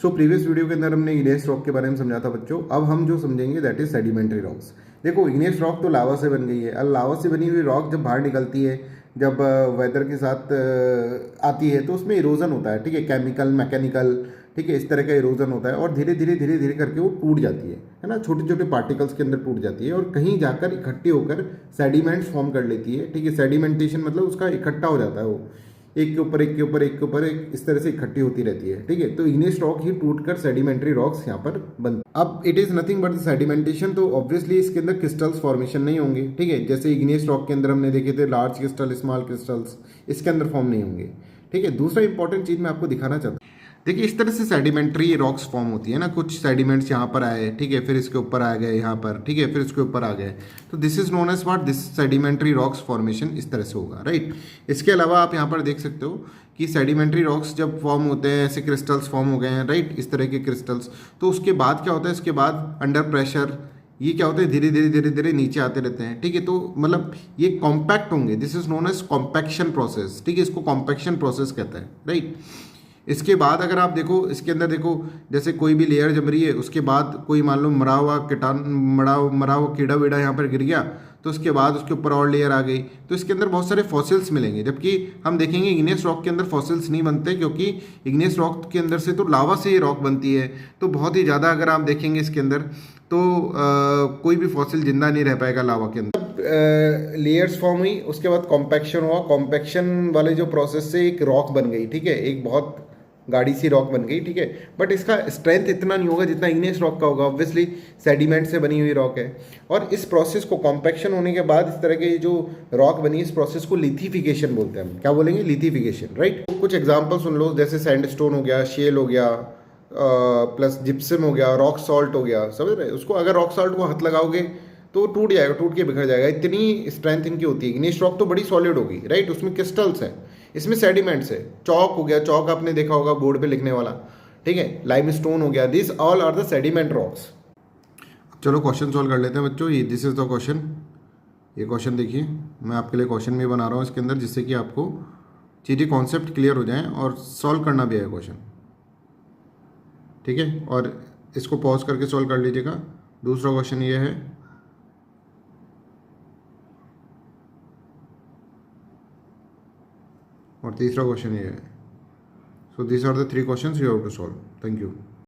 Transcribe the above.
So previous video के अंदर हमने इग्नेस रॉक के बारे में समझा था बच्चों। अब हम जो समझेंगे दैट इज सेडिमेंट्री रॉक्स। देखो इग्नेस रॉक तो लावा से बन गई है। अब लावा से बनी हुई रॉक जब बाहर निकलती है, जब वेदर के साथ आती है, तो उसमें इरोजन होता है, ठीक है, केमिकल मैकेनिकल, ठीक है, इस तरह का इरोजन होता है और धीरे धीरे धीरे धीरे करके वो टूट जाती है ना, छोटे छोटे पार्टिकल्स के अंदर टूट जाती है और कहीं जाकर इकट्ठी होकर सेडिमेंट्स फॉर्म कर लेती है, ठीक है। सेडिमेंटेशन मतलब उसका इकट्ठा हो जाता है, वो एक के ऊपर एक के ऊपर एक के ऊपर एक इस तरह से इकट्ठी होती रहती है, ठीक है। तो इग्नेस रॉक ही टूटकर सेडिमेंट्री रॉक्स यहाँ पर बनती। अब it is nothing but sedimentation, तो ऑब्वियसली इसके अंदर क्रिस्टल्स फॉर्मेशन नहीं होंगे, ठीक है। जैसे इग्नेस रॉक के अंदर हमने देखे थे लार्ज क्रिस्टल स्मॉल क्रिस्टल्स, इसके अंदर फॉर्म नहीं होंगे, ठीक है। दूसरा इंपॉर्टेंट चीज मैं आपको दिखाना चाहता हूँ, देखिए इस तरह से सेडिमेंट्री रॉक्स फॉर्म होती है ना, कुछ सेडिमेंट्स यहाँ पर आए, ठीक है, फिर इसके ऊपर आ गए यहाँ पर, ठीक है, फिर इसके ऊपर आ गए, तो this is known as what, this sedimentary rocks formation इस तरह से होगा, राइट। इसके अलावा आप यहाँ पर देख सकते हो कि सेडिमेंट्री रॉक्स जब फॉर्म होते हैं, ऐसे क्रिस्टल्स फॉर्म हो गए हैं, राइट, इस तरह के क्रिस्टल्स, तो उसके बाद क्या होता है, इसके बाद अंडर प्रेशर ये क्या होता है, धीरे धीरे धीरे धीरे नीचे आते रहते हैं, ठीक है। तो मतलब ये कॉम्पैक्ट होंगे, this is known as compaction process, ठीक है, इसको कॉम्पैक्शन प्रोसेस कहता है, राइट। इसके बाद अगर आप देखो, इसके अंदर देखो, जैसे कोई भी लेयर जम रही है, उसके बाद कोई मान लो मरा हुआ कीटाणु, मरा हुआ कीड़ा वीड़ा यहाँ पर गिर गया, तो उसके बाद उसके ऊपर और लेयर आ गई, तो इसके अंदर बहुत सारे फॉसिल्स मिलेंगे। जबकि हम देखेंगे इग्नेस रॉक के अंदर फॉसिल्स नहीं बनते, क्योंकि इग्नेस रॉक के अंदर से तो लावा से ये रॉक बनती है, तो बहुत ही ज़्यादा अगर आप देखेंगे इसके अंदर तो कोई भी फॉसिल जिंदा नहीं रह पाएगा लावा के अंदर। लेयर्स फॉर्म हुई, उसके बाद कॉम्पैक्शन हुआ, कॉम्पैक्शन वाले जो प्रोसेस से एक रॉक बन गई, ठीक है, एक बहुत गाड़ी सी रॉक बन गई, ठीक है। बट इसका स्ट्रेंथ इतना नहीं होगा जितना इग्नेस रॉक का होगा, ऑब्वियसली सेडिमेंट से बनी हुई रॉक है। और इस प्रोसेस को कॉम्पैक्शन होने के बाद इस तरह के जो रॉक बनी, इस प्रोसेस को लिथिफिकेशन बोलते हैं। हम क्या बोलेंगे, लिथिफिकेशन, राइट। कुछ एग्जांपल सुन लो, जैसे सैंडस्टोन हो गया, शेल हो गया, प्लस जिप्सम हो गया, रॉक सॉल्ट हो गया, समझ रहे। उसको अगर रॉक सॉल्ट को हाथ लगाओगे तो टूट जाएगा, टूट के बिखर जाएगा, इतनी स्ट्रेंथ इनकी होती है। इग्नेस रॉक तो बड़ी सॉलिड होगी, राइट, उसमें क्रिस्टल्स हैं, इसमें सेडिमेंट्स है। चौक हो गया, चौक आपने देखा होगा बोर्ड पे लिखने वाला, ठीक है, लाइमस्टोन हो गया, this all are the sediment rocks. चलो क्वेश्चन सॉल्व कर लेते हैं बच्चों। ये दिस इज द क्वेश्चन, ये क्वेश्चन देखिए, मैं आपके लिए क्वेश्चन भी बना रहा हूँ इसके अंदर, जिससे कि आपको चीज़ें कॉन्सेप्ट क्लियर हो जाएं और सॉल्व करना भी है क्वेश्चन, ठीक है। और इसको पॉज करके सॉल्व कर लीजिएगा। दूसरा क्वेश्चन ये है, और तीसरा क्वेश्चन ये है। So these are the 3 questions you have to solve. Thank you.